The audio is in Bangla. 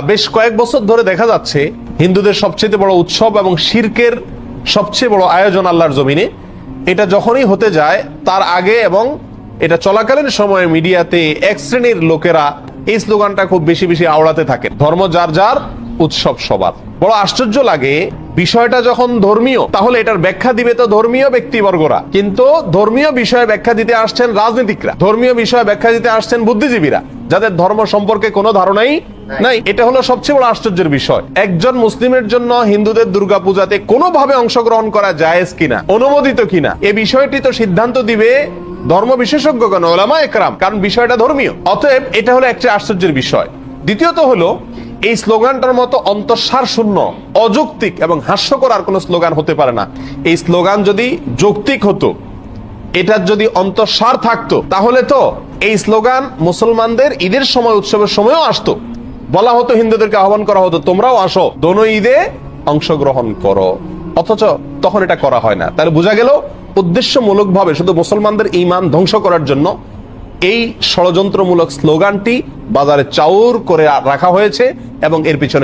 বেশ কয়েক বছর ধরে দেখা যাচ্ছে হিন্দুদের সবচেয়ে বড় উৎসব এবং শিরকের সবচেয়ে বড় আয়োজন আল্লাহর জমিনে, এটা যখনই হতে যায় তার আগে এবং এটা চলাকালীন সময়ে মিডিয়াতে এক শ্রেণীর লোকেরা এই স্লোগানটা খুব বেশি বেশি আওড়াতে থাকে, ধর্ম যার যার, উৎসব সবার। বড় আশ্চর্য লাগে, বিষয়টা যখন ধর্মীয় তাহলে এটার ব্যাখ্যা দিবে তো ধর্মীয় ব্যক্তিবর্গরা, কিন্তু ধর্মীয় বিষয়ে ব্যাখ্যা দিতে আসছেন রাজনীতিকরা, ধর্মীয় বিষয়ে ব্যাখ্যা দিতে আসছেন বুদ্ধিজীবীরা, যাদের ধর্ম সম্পর্কে কোনো ধারণাই নাই। এটা হলো সবচেয়ে বড় আশ্চর্যের বিষয়। একজন মুসলিমের জন্য হিন্দুদের দুর্গাপূজাতে কোনোভাবে অংশগ্রহণ করা জায়েজ কিনা, অনুমোদিত কিনা, এই বিষয়টি তো সিদ্ধান্ত দিবে ধর্ম বিশেষজ্ঞগণ, ওলামা একরাম, কারণ বিষয়টা ধর্মীয়। অতএব এটা হলো একটা আশ্চর্যের বিষয়। দ্বিতীয়ত হলো, এই স্লোগানটার মতো অন্তঃসার শূন্য, অযৌক্তিক এবং হাস্যকর আর কোনো স্লোগান হতে পারে না। এই স্লোগান যদি যৌক্তিক হতো, এটার যদি অন্তঃসার থাকতো, তাহলে তো এই স্লোগান মুসলমানদের ঈদের সময়, উৎসবের সময়ও আসতো। বলা হতো, হিন্দুদেরকে আহ্বান করা হতো, তোমরাও আসো, দোনো ঈদে অংশগ্রহণ করো। অথচ তখন এটা করা হয় না। তাহলে বোঝা গেল উদ্দেশ্যমূলক ভাবে শুধু মুসলমানদের ঈমান ধ্বংস করার জন্য এই ষড়যন্ত্রমূলক স্লোগানটি বাজারে চাউর করে রাখা হয়েছে এবং এর পিছনে